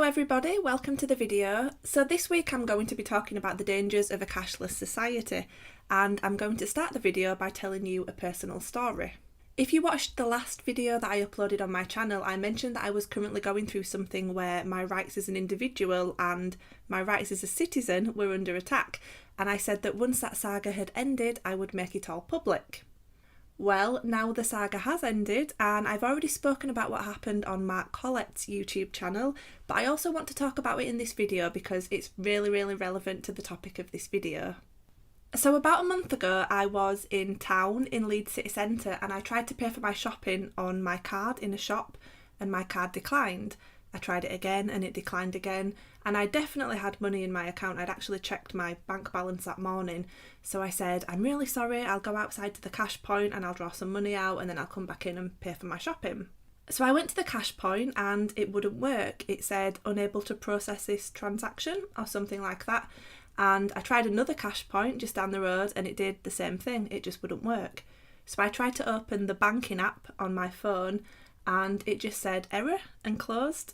Hello everybody, welcome to the video. So this week I'm going to be talking about the dangers of a cashless society, and I'm going to start the video by telling you a personal story. If you watched the last video that I uploaded on my channel, I mentioned that I was currently going through something where my rights as an individual and my rights as a citizen were under attack, and I said that once that saga had ended, I would make it all public. Well, now the saga has ended, and I've already spoken about what happened on Mark Collett's YouTube channel, but I also want to talk about it in this video because it's really relevant to the topic of this video. So about a month ago, I was in town in Leeds city centre and I tried to pay for my shopping on my card in a shop and my card declined. I tried it again and it declined again, and I definitely had money in my account. I'd actually checked my bank balance that morning, so I said, I'm really sorry, I'll go outside to the cash point and I'll draw some money out and then I'll come back in and pay for my shopping. So I went to the cash point and it wouldn't work. It said unable to process this transaction or something like that, and I tried another cash point just down the road and it did the same thing, it just wouldn't work. So I tried to open the banking app on my phone and it just said error and closed.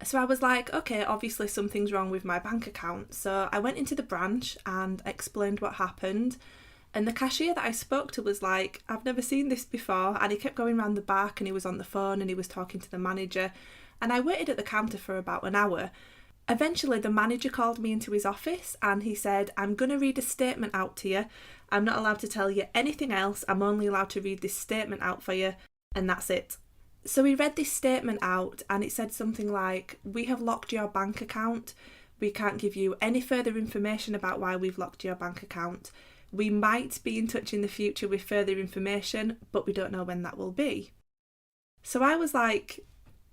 So I was like, okay, obviously something's wrong with my bank account. So I went into the branch and explained what happened. And the cashier that I spoke to was like, I've never seen this before. And he kept going around the back and he was on the phone and he was talking to the manager. And I waited at the counter for about an hour. Eventually the manager called me into his office and he said, I'm going to read a statement out to you. I'm not allowed to tell you anything else. I'm only allowed to read this statement out for you. And that's it. So he read this statement out and it said something like, we have locked your bank account. We can't give you any further information about why we've locked your bank account. We might be in touch in the future with further information, but we don't know when that will be. So I was like,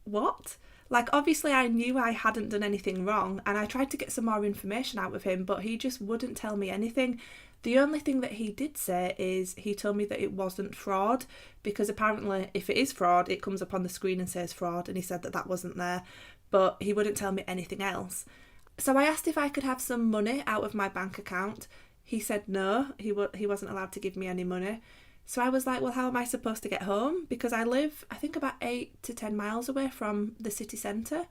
what? Like, obviously I knew I hadn't done anything wrong and I tried to get some more information out of him, but he just wouldn't tell me anything. The only thing that he did say is he told me that it wasn't fraud, because apparently if it is fraud, it comes up on the screen and says fraud, and he said that that wasn't there, but he wouldn't tell me anything else. So I asked if I could have some money out of my bank account. He said no, he wasn't allowed to give me any money. So I was like, well, how am I supposed to get home? Because I live, I think, about 8 to 10 miles away from the city centre.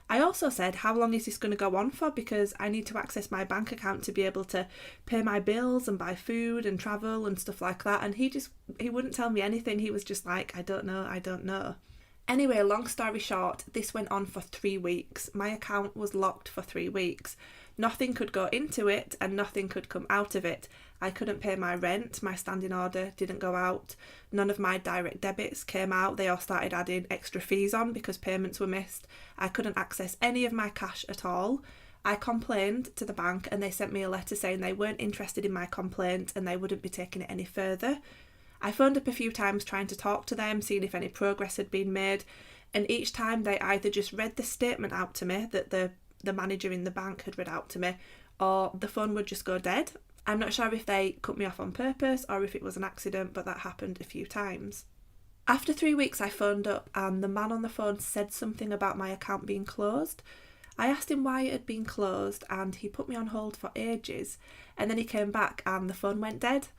I also said, how long is this going to go on for? Because I need to access my bank account to be able to pay my bills and buy food and travel and stuff like that. And he wouldn't tell me anything. He was just like, I don't know. Anyway, long story short, this went on for 3 weeks. My account was locked for 3 weeks. Nothing could go into it and nothing could come out of it. I couldn't pay my rent, my standing order didn't go out, none of my direct debits came out, they all started adding extra fees on because payments were missed. I couldn't access any of my cash at all. I complained to the bank and they sent me a letter saying they weren't interested in my complaint and they wouldn't be taking it any further. I phoned up a few times trying to talk to them, seeing if any progress had been made, and each time they either just read the statement out to me that the manager in the bank had read out to me, or the phone would just go dead. I'm not sure if they cut me off on purpose or if it was an accident, but that happened a few times. After 3 weeks I phoned up and the man on the phone said something about my account being closed. I asked him why it had been closed and he put me on hold for ages, and then he came back and the phone went dead.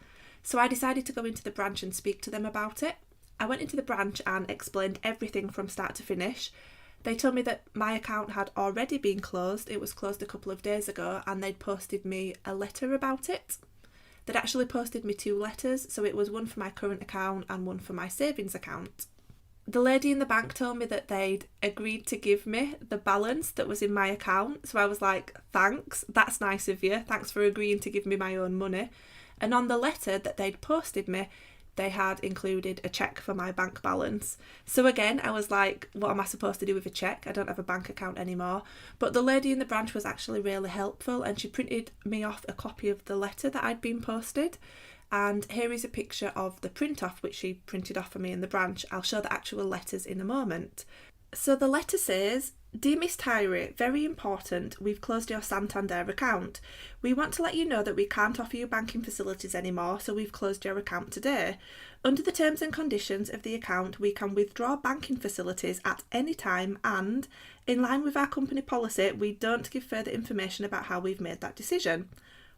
So I decided to go into the branch and speak to them about it. I went into the branch and explained everything from start to finish. They told me that my account had already been closed. It was closed a couple of days ago and they'd posted me a letter about it. They'd actually posted me 2 letters, so it was one for my current account and one for my savings account. The lady in the bank told me that they'd agreed to give me the balance that was in my account, so I was like, thanks, that's nice of you, thanks for agreeing to give me my own money. And on the letter that they'd posted me, they had included a cheque for my bank balance. So again, I was like, what am I supposed to do with a cheque? I don't have a bank account anymore. But the lady in the branch was actually really helpful and she printed me off a copy of the letter that I'd been posted. And here is a picture of the print off which she printed off for me in the branch. I'll show the actual letters in a moment. So the letter says, Dear Miss Tyree, very important, we've closed your Santander account. We want to let you know that we can't offer you banking facilities anymore, so we've closed your account today. Under the terms and conditions of the account, we can withdraw banking facilities at any time and, in line with our company policy, we don't give further information about how we've made that decision,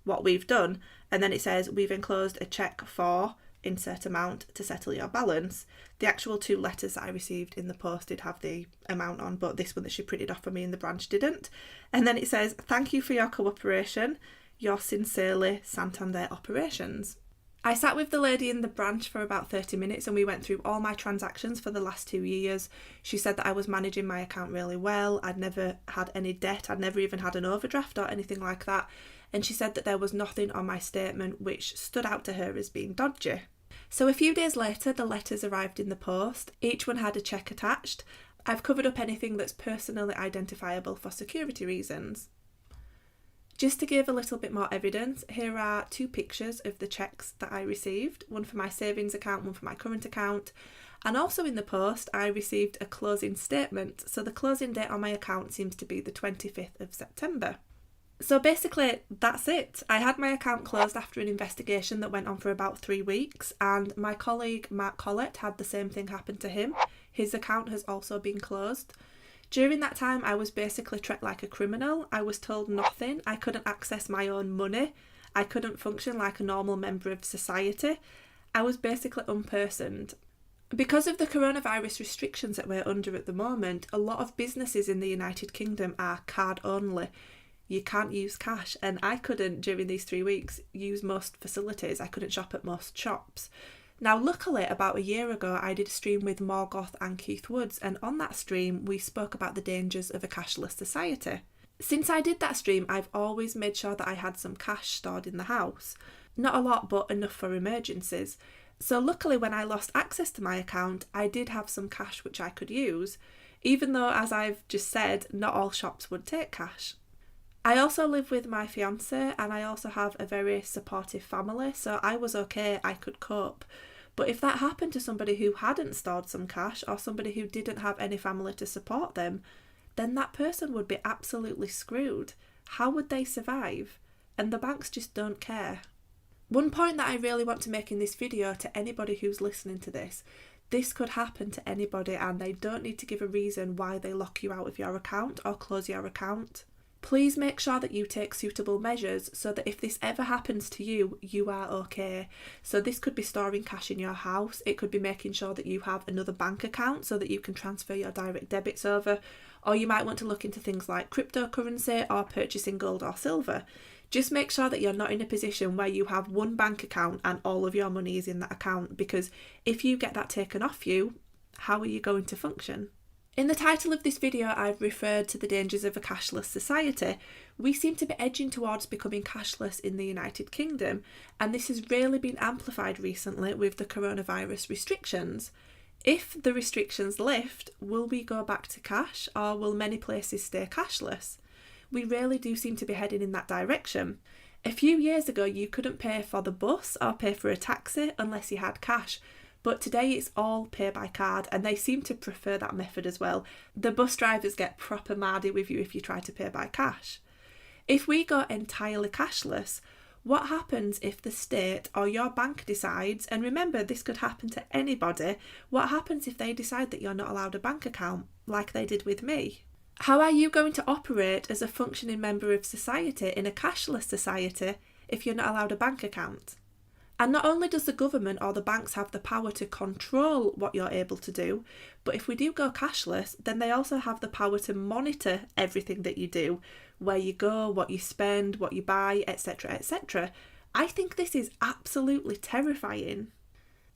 what we've done, and then it says we've enclosed a cheque for insert amount to settle your balance. The actual 2 letters that I received in the post did have the amount on, but this one that she printed off for me in the branch didn't. And then it says, "Thank you for your cooperation. Yours sincerely, Santander Operations." I sat with the lady in the branch for about 30 minutes and we went through all my transactions for the last 2 years. She said that I was managing my account really well. I'd never had any debt. I'd never even had an overdraft or anything like that. And she said that there was nothing on my statement which stood out to her as being dodgy. So a few days later, the letters arrived in the post. Each one had a cheque attached. I've covered up anything that's personally identifiable for security reasons. Just to give a little bit more evidence, here are 2 pictures of the cheques that I received, one for my savings account, one for my current account. And also in the post, I received a closing statement. So the closing date on my account seems to be the 25th of September. So basically, that's it. I had my account closed after an investigation that went on for about 3 weeks, and my colleague Mark Collett had the same thing happen to him. His account has also been closed. During that time, I was basically treated like a criminal. I was told nothing. I couldn't access my own money. I couldn't function like a normal member of society. I was basically unpersoned. Because of the coronavirus restrictions that we're under at the moment, a lot of businesses in the United Kingdom are card only. You can't use cash, and I couldn't, during these 3 weeks, use most facilities. I couldn't shop at most shops. Now, luckily, about a year ago, I did a stream with Morgoth and Keith Woods, and on that stream, we spoke about the dangers of a cashless society. Since I did that stream, I've always made sure that I had some cash stored in the house. Not a lot, but enough for emergencies. So luckily, when I lost access to my account, I did have some cash which I could use, even though, as I've just said, not all shops would take cash. I also live with my fiance and I also have a very supportive family, so I was okay, I could cope. But if that happened to somebody who hadn't stored some cash or somebody who didn't have any family to support them, then that person would be absolutely screwed. How would they survive? And the banks just don't care. One point that I really want to make in this video to anybody who's listening to this could happen to anybody and they don't need to give a reason why they lock you out of your account or close your account. Please make sure that you take suitable measures so that if this ever happens to you, you are okay. So this could be storing cash in your house. It could be making sure that you have another bank account so that you can transfer your direct debits over. Or you might want to look into things like cryptocurrency or purchasing gold or silver. Just make sure that you're not in a position where you have one bank account and all of your money is in that account, because if you get that taken off you, how are you going to function? In the title of this video, I've referred to the dangers of a cashless society. We seem to be edging towards becoming cashless in the United Kingdom, and this has really been amplified recently with the coronavirus restrictions. If the restrictions lift, will we go back to cash, or will many places stay cashless? We really do seem to be heading in that direction. A few years ago, you couldn't pay for the bus or pay for a taxi unless you had cash. But today it's all pay by card and they seem to prefer that method as well. The bus drivers get proper mardy with you if you try to pay by cash. If we go entirely cashless, what happens if the state or your bank decides, and remember this could happen to anybody, what happens if they decide that you're not allowed a bank account, like they did with me? How are you going to operate as a functioning member of society in a cashless society if you're not allowed a bank account? And not only does the government or the banks have the power to control what you're able to do, but if we do go cashless, then they also have the power to monitor everything that you do, where you go, what you spend, what you buy, etc., etc. I think this is absolutely terrifying.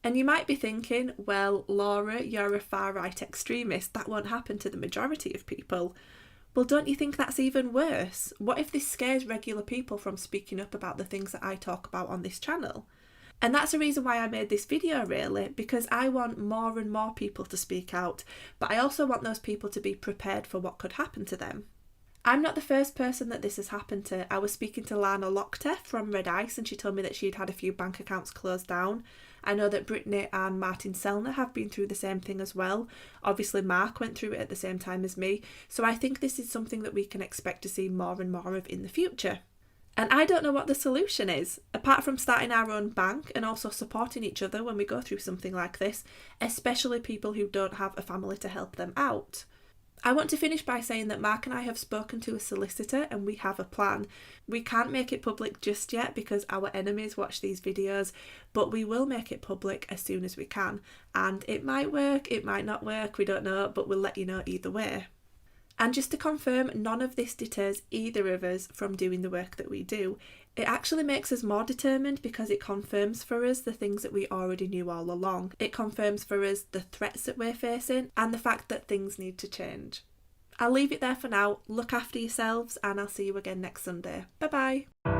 And you might be thinking, well, Laura, you're a far-right extremist. That won't happen to the majority of people. Well, don't you think that's even worse? What if this scares regular people from speaking up about the things that I talk about on this channel? And that's the reason why I made this video, really, because I want more and more people to speak out, but I also want those people to be prepared for what could happen to them. I'm not the first person that this has happened to. I was speaking to Lana Lochte from Red Ice and she told me that she'd had a few bank accounts closed down. I know that Brittany and Martin Sellner have been through the same thing as well. Obviously Mark went through it at the same time as me, so I think this is something that we can expect to see more and more of in the future. And I don't know what the solution is, apart from starting our own bank and also supporting each other when we go through something like this, especially people who don't have a family to help them out. I want to finish by saying that Mark and I have spoken to a solicitor and we have a plan. We can't make it public just yet because our enemies watch these videos, but we will make it public as soon as we can. And it might work, it might not work, we don't know, but we'll let you know either way. And just to confirm, none of this deters either of us from doing the work that we do. It actually makes us more determined because it confirms for us the things that we already knew all along. It confirms for us the threats that we're facing and the fact that things need to change. I'll leave it there for now. Look after yourselves and I'll see you again next Sunday. Bye bye.